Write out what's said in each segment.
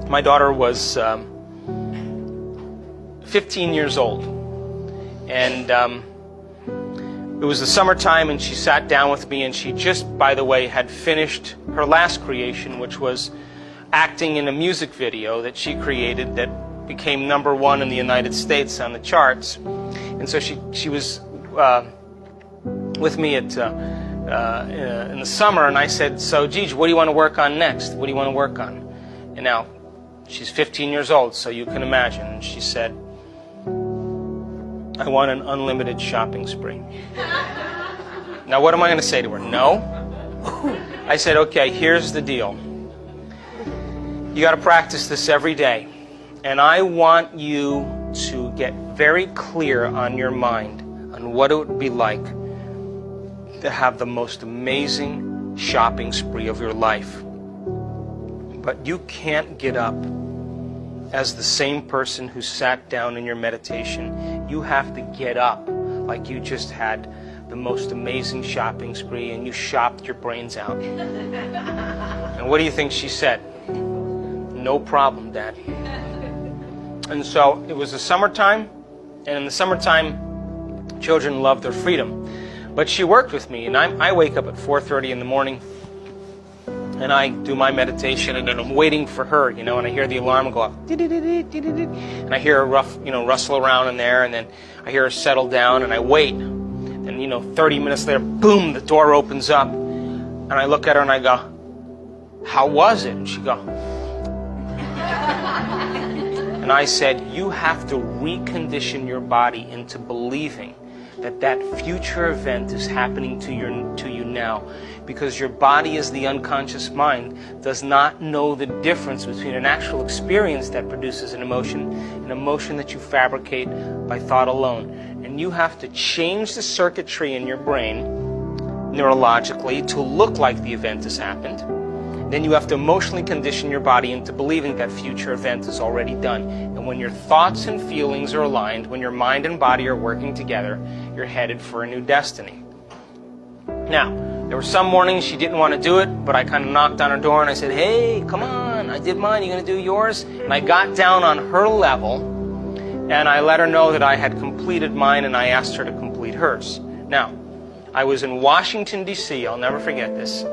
My daughter was 15 years old, and it was the summertime, and she sat down with me, and she just, by the way, had finished her last creation, which was acting in a music video that she created that became #1 in the United States on the charts. And so she was with me at in the summer, and I said, "So, Gigi, what do you want to work on next? What do you want to work on?" And now, she's 15 years old, so you can imagine. And she said, "I want an unlimited shopping spree." Now, what am I going to say to her? No? I said, "Okay, here's the deal. You got to practice this every day. And I want you to get very clear on your mind on what it would be like to have the most amazing shopping spree of your life. But you can't get up as the same person who sat down in your meditation. You have to get up like you just had the most amazing shopping spree and you shopped your brains out." And what do you think she said? "No problem, Dad." And so it was the summertime, and in the summertime, children love their freedom. But she worked with me, and I wake up at 4:30 in the morning, and I do my meditation, and then I'm waiting for her, and I hear the alarm go off, and I hear her rustle around in there, and then I hear her settle down, and I wait, and 30 minutes later, boom, the door opens up, and I look at her and I go, "How was it?" And she go, and I said, "You have to recondition your body into believing that future event is happening to you now, because your body, as the unconscious mind, does not know the difference between an actual experience that produces an emotion that you fabricate by thought alone. And you have to change the circuitry in your brain neurologically to look like the event has happened. Then you have to emotionally condition your body into believing that future event is already done. And when your thoughts and feelings are aligned, when your mind and body are working together, you're headed for a new destiny." Now, there were some mornings she didn't want to do it, but I kind of knocked on her door and I said, "Hey, come on, I did mine, you going to do yours?" And I got down on her level and I let her know that I had completed mine, and I asked her to complete hers. Now, I was in Washington, D.C., I'll never forget this.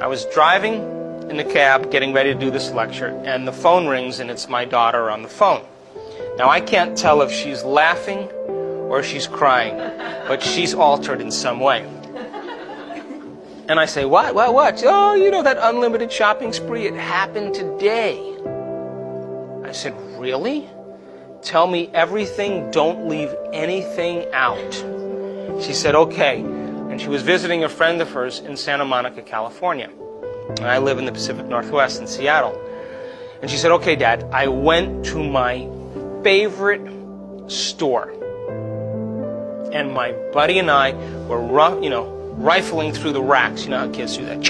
I was driving in the cab getting ready to do this lecture, and the phone rings, and it's my daughter on the phone. Now, I can't tell if she's laughing or she's crying, but she's altered in some way. And I say, "What? Oh, that unlimited shopping spree, it happened today." I said, "Really? Tell me everything, don't leave anything out." She said, "Okay." And she was visiting a friend of hers in Santa Monica, California. And I live in the Pacific Northwest in Seattle. And she said, "Okay, Dad, I went to my favorite store. And my buddy and I were, rifling through the racks. You know how kids do that.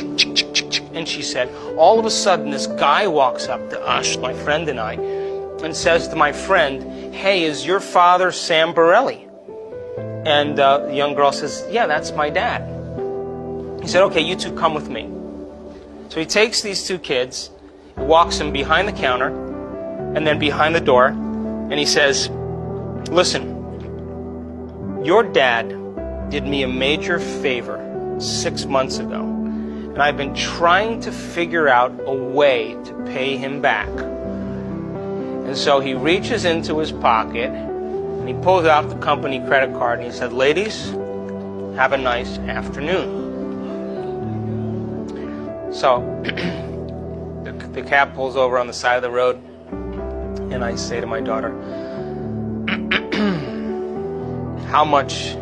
And she said, all of a sudden, this guy walks up to us, my friend and I, and says to my friend, 'Hey, is your father Sam Borelli?' And the young girl says, 'Yeah, that's my dad.' He said, 'Okay, you two come with me.' So he takes these two kids, walks them behind the counter, and then behind the door, and he says, 'Listen, your dad did me a major favor 6 months ago, and I've been trying to figure out a way to pay him back.' And so he reaches into his pocket, and he pulls out the company credit card, and he said, 'Ladies, have a nice afternoon.' So the cab pulls over on the side of the road, and I say to my daughter, 'How much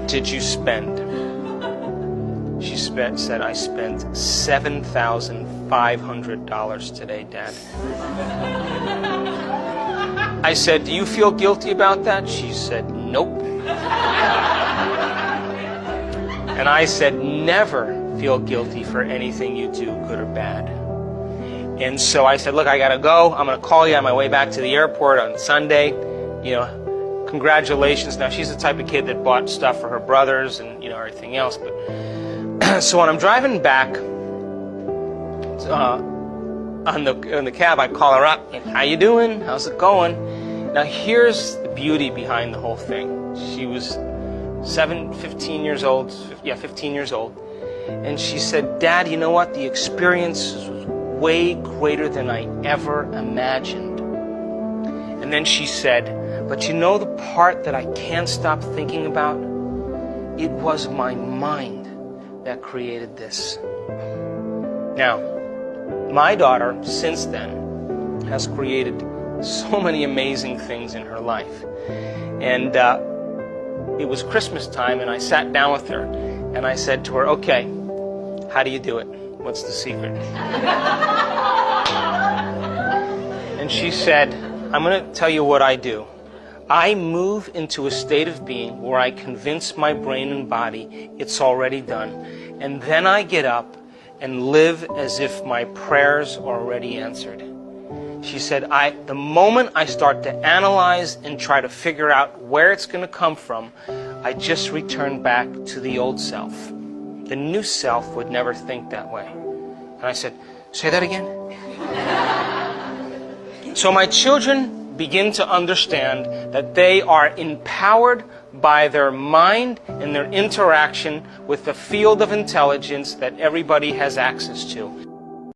did you spend?' She said, 'I spent $7,500 today, Dad.' I said, 'Do you feel guilty about that?' She said, 'Nope.' And I said, 'Never feel guilty for anything you do, good or bad.' And so I said, 'Look, I gotta go. I'm gonna call you on my way back to the airport on Sunday. Congratulations.' Now, she's the type of kid that bought stuff for her brothers and, everything else. But so when I'm driving back to on the cab, I call her up. How you doing? How's it going? Now here's the beauty behind the whole thing. She was 15 years old. Yeah, 15 years old. And she said, Dad, you know what? The experience was way greater than I ever imagined. And then she said, but you know the part that I can't stop thinking about? It was my mind that created this. Now, my daughter, since then, has created so many amazing things in her life. And it was Christmas time, and I sat down with her, and I said to her, okay, how do you do it? What's the secret? And she said, I'm going to tell you what I do. I move into a state of being where I convince my brain and body it's already done. And then I get up and live as if my prayers are already answered. She said, the moment I start to analyze and try to figure out where it's going to come from, I just return back to the old self. The new self would never think that way. And I said, say that again? So my children begin to understand that they are empowered by their mind and their interaction with the field of intelligence that everybody has access to.